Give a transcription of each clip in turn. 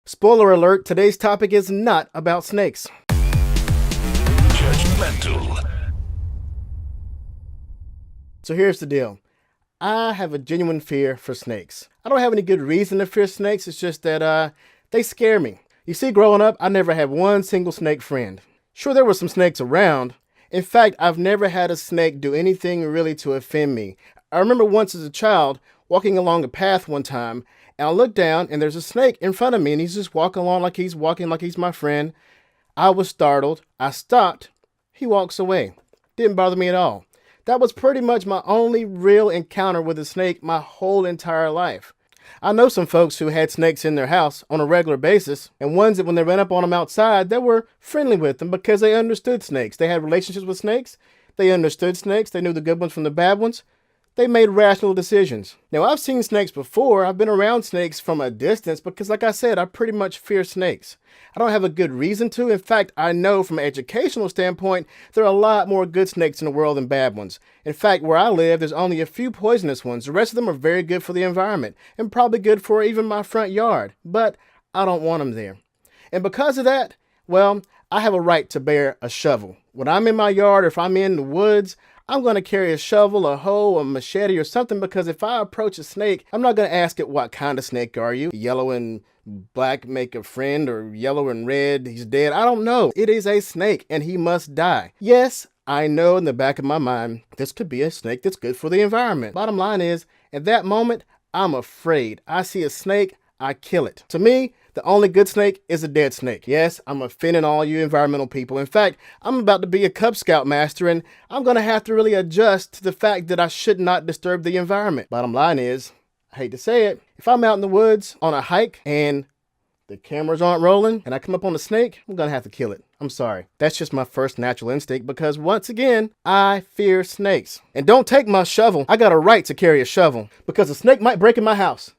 Spoiler alert, today's topic is not about snakes. Judgmental. So here's the deal. I have a genuine fear for snakes. I don't have any good reason to fear snakes, it's just that they scare me. You see, growing up, I never had one single snake friend. Sure, there were some snakes around. In fact, I've never had a snake do anything really to offend me. I remember once as a child, walking along a path one time, and I looked down and there's a snake in front of me and he's just walking along like he's my friend. I was startled. I stopped. He walks away. Didn't bother me at all. That was pretty much my only real encounter with a snake my whole entire life. I know some folks who had snakes in their house on a regular basis, and ones that when they ran up on them outside, they were friendly with them because they understood snakes. They had relationships with snakes. They understood snakes. They knew the good ones from the bad ones. They made rational decisions. Now, I've seen snakes before. I've been around snakes from a distance because, like I said, I pretty much fear snakes. I don't have a good reason to. In fact, I know from an educational standpoint, there are a lot more good snakes in the world than bad ones. In fact, where I live, there's only a few poisonous ones. The rest of them are very good for the environment and probably good for even my front yard. But I don't want them there. And because of that, well, I have a right to bear a shovel. When I'm in my yard or if I'm in the woods, I'm going to carry a shovel, a hoe, a machete or something because if I approach a snake, I'm not going to ask it, what kind of snake are you? Yellow and black make a friend, or yellow and red, he's dead. I don't know. It is a snake and he must die. Yes, I know in the back of my mind, this could be a snake that's good for the environment. Bottom line is, at that moment, I'm afraid. I see a snake, I kill it. To me, the only good snake is a dead snake. Yes, I'm offending all you environmental people. In fact, I'm about to be a Cub Scout master and I'm going to have to really adjust to the fact that I should not disturb the environment. Bottom line is, I hate to say it, if I'm out in the woods on a hike and the cameras aren't rolling and I come up on a snake, I'm going to have to kill it. I'm sorry. That's just my first natural instinct because once again, I fear snakes. And don't take my shovel. I got a right to carry a shovel because a snake might break in my house.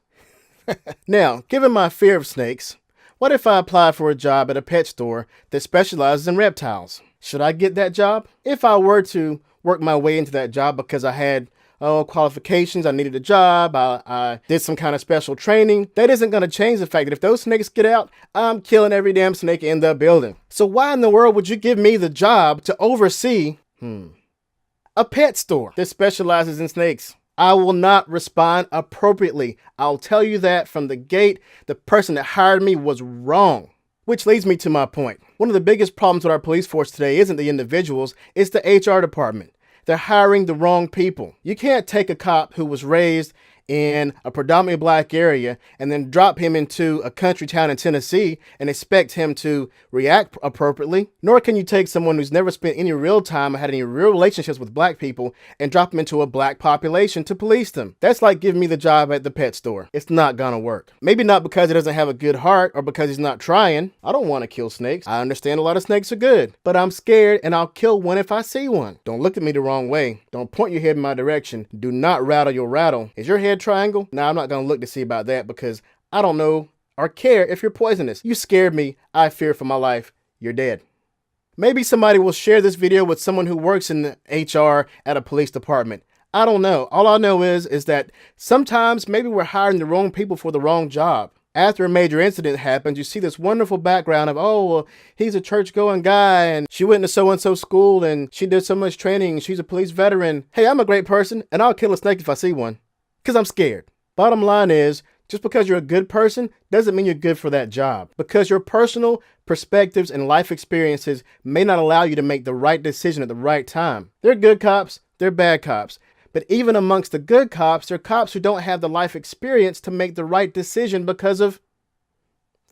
Now, given my fear of snakes, what if I applied for a job at a pet store that specializes in reptiles? Should I get that job? If I were to work my way into that job because I had qualifications, I needed a job, I did some kind of special training, that isn't going to change the fact that if those snakes get out, I'm killing every damn snake in the building. So why in the world would you give me the job to oversee a pet store that specializes in snakes? I will not respond appropriately. I'll tell you that from the gate. The person that hired me was wrong. Which leads me to my point. One of the biggest problems with our police force today isn't the individuals, it's the HR department. They're hiring the wrong people. You can't take a cop who was raised in a predominantly black area and then drop him into a country town in Tennessee and expect him to react appropriately. Nor can you take someone who's never spent any real time or had any real relationships with black people and drop him into a black population to police them. That's like giving me the job at the pet store. It's not gonna work. Maybe not because he doesn't have a good heart or because he's not trying. I don't want to kill snakes. I understand a lot of snakes are good, but I'm scared and I'll kill one if I see one. Don't look at me the wrong way. Don't point your head in my direction. Do not rattle your rattle. Is your head triangle? Now I'm not going to look to see about that because I don't know or care if you're poisonous. You scared me. I fear for my life. You're dead. Maybe somebody will share this video with someone who works in the HR at a police department. I don't know. All I know is that sometimes maybe we're hiring the wrong people for the wrong job. After a major incident happens, you see this wonderful background of, oh, well, he's a church-going guy and she went to so-and-so school and she did so much training. She's a police veteran. Hey, I'm a great person and I'll kill a snake if I see one. Because I'm scared. Bottom line is, just because you're a good person doesn't mean you're good for that job. Because your personal perspectives and life experiences may not allow you to make the right decision at the right time. They're good cops, they're bad cops. But even amongst the good cops, there are cops who don't have the life experience to make the right decision because of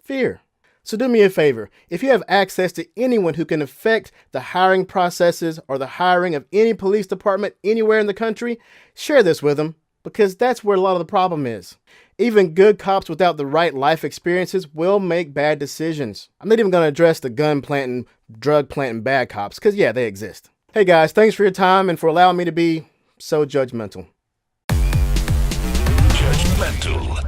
fear. So do me a favor. If you have access to anyone who can affect the hiring processes or the hiring of any police department anywhere in the country, share this with them. Because that's where a lot of the problem is. Even good cops without the right life experiences will make bad decisions. I'm not even going to address the gun planting, drug planting bad cops, because yeah, they exist. Hey guys, thanks for your time and for allowing me to be so judgmental. Judgmental.